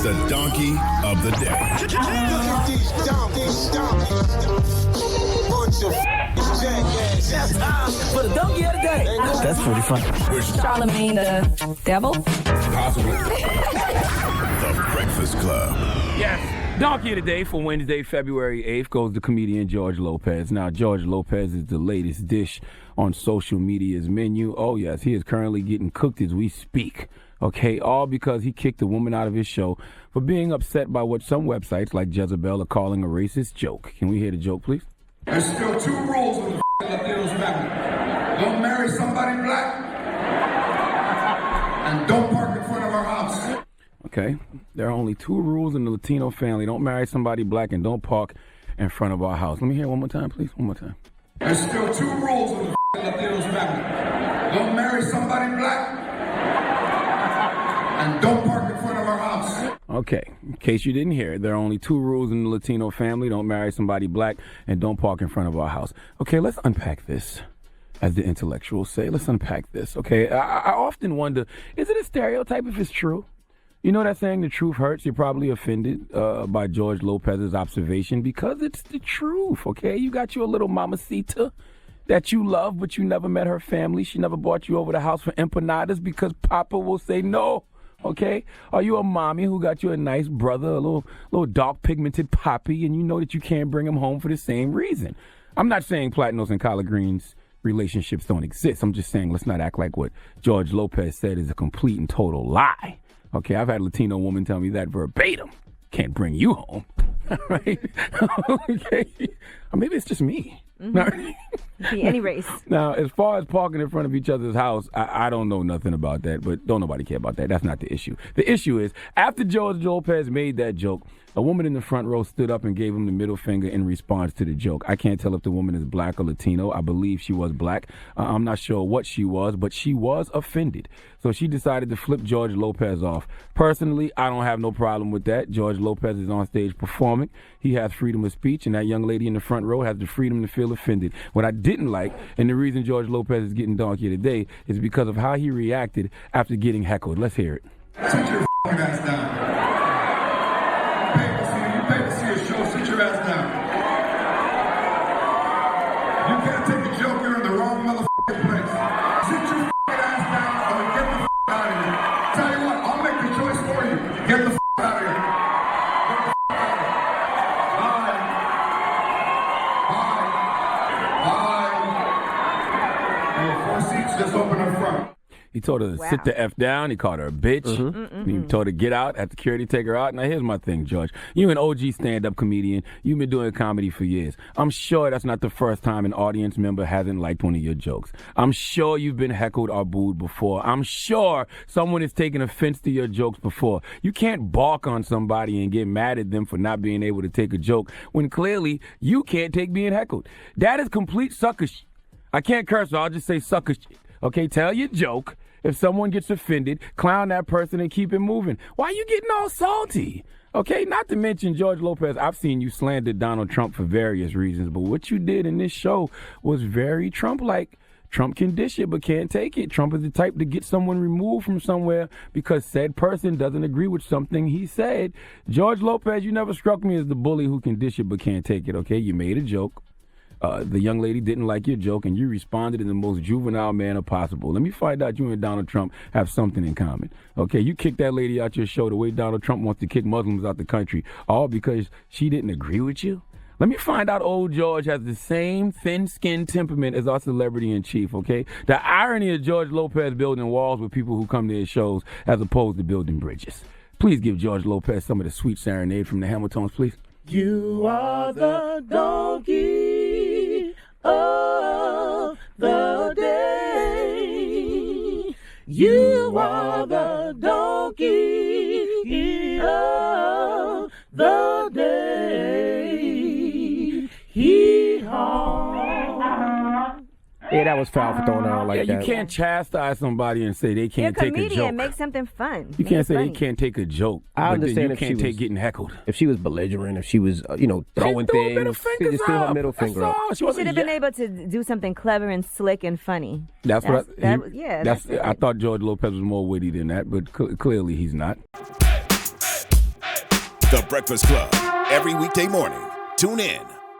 the donkey of the day. Look at these donkeys. Bunch of jackasses. For the donkey of the day. That's pretty funny. Charlamagne the devil? Possibly. The Breakfast Club. Yes. Donkey of the Day for Wednesday, February 8th goes to comedian George Lopez. Now, George Lopez is the latest dish on social media's menu. Oh, yes, he is currently getting cooked as we speak. Okay, all because he kicked a woman out of his show for being upset by what some websites like Jezebel are calling a racist joke. Can we hear the joke, please? There's still two rules in the Latinos family. Don't marry somebody black, and don't park in front of our house. Okay, there are only two rules in the Latino family. Don't marry somebody black and don't park in front of our house. Let me hear it one more time, please. One more time. There's still two rules in the Latinos family. Don't marry somebody black, and don't park in front of our house. Okay, in case you didn't hear it, there are only two rules in the Latino family. Don't marry somebody black and don't park in front of our house. Okay, let's unpack this, as the intellectuals say. Let's unpack this, okay? I often wonder, is it a stereotype if it's true? You know that saying, the truth hurts? You're probably offended by George Lopez's observation because it's the truth, okay? You got you a little mamacita that you love, but you never met her family. She never brought you over the house for empanadas because Papa will say no, okay? Are you a mommy who got you a nice brother, a little dark pigmented poppy, and you know that you can't bring him home for the same reason? I'm not saying Platinos and collard greens relationships don't exist. I'm just saying let's not act like what George Lopez said is a complete and total lie. Okay, I've had a Latino woman tell me that verbatim. Can't bring you home, right? Okay, or maybe it's just me. Be any race. Now, as far as parking in front of each other's house, I don't know nothing about that, but don't nobody care about that. That's not the issue. The issue is, after George Lopez made that joke, a woman in the front row stood up and gave him the middle finger in response to the joke. I can't tell if the woman is black or Latino. I believe she was black. I'm not sure what she was, but she was offended. So she decided to flip George Lopez off. Personally, I don't have no problem with that. George Lopez is on stage performing. He has freedom of speech, and that young lady in the front row has the freedom to feel offended. What I didn't like, and the reason George Lopez is getting donkey today, is because of how he reacted after getting heckled. Let's hear it. Sit your f***ing ass down. You pay to see a show, sit your ass down. You can't take a joke, you're in the wrong motherfucking place. Sit your f***ing ass down or get the f*** out of here. Tell you what, I'll make the choice for you. Get the f*** out of here. Get the f*** out of here. Bye. Bye. 4 seats just open up front. He told her to sit the F down. He called her a bitch. He told her to get out, had security take her out. Now, here's my thing, George. You an OG stand-up comedian. You've been doing comedy for years. I'm sure that's not the first time an audience member hasn't liked one of your jokes. I'm sure you've been heckled or booed before. I'm sure someone has taken offense to your jokes before. You can't balk on somebody and get mad at them for not being able to take a joke when clearly you can't take being heckled. That is complete sucker shit. I can't curse, so I'll just say sucker shit. Okay, tell your joke. If someone gets offended, clown that person and keep it moving. Why are you getting all salty? Okay, not to mention, George Lopez, I've seen you slander Donald Trump for various reasons, but what you did in this show was very Trump-like. Trump can dish it but can't take it. Trump is the type to get someone removed from somewhere because said person doesn't agree with something he said. George Lopez, you never struck me as the bully who can dish it but can't take it, okay? You made a joke. The young lady didn't like your joke, and you responded in the most juvenile manner possible. Let me find out you and Donald Trump have something in common. Okay, you kicked that lady out your show the way Donald Trump wants to kick Muslims out the country, all because she didn't agree with you? Let me find out old George has the same thin-skinned temperament as our celebrity-in-chief, okay? The irony of George Lopez building walls with people who come to his shows as opposed to building bridges. Please give George Lopez some of the sweet serenade from the Hamiltons, please. You are the donkey of the day. You are the donkey of the day. Hee-haw. Yeah, that was foul for throwing it out like that. You can't chastise somebody and say they can't take a joke. You're a comedian. Make something fun. You can't say they can't take a joke. I understand if you can't take getting heckled. If she was belligerent, if she was, throwing things, she just threw her middle finger up. She should have been able to do something clever and slick and funny. I thought George Lopez was more witty than that, but clearly he's not. The Breakfast Club. Every weekday morning. Tune in.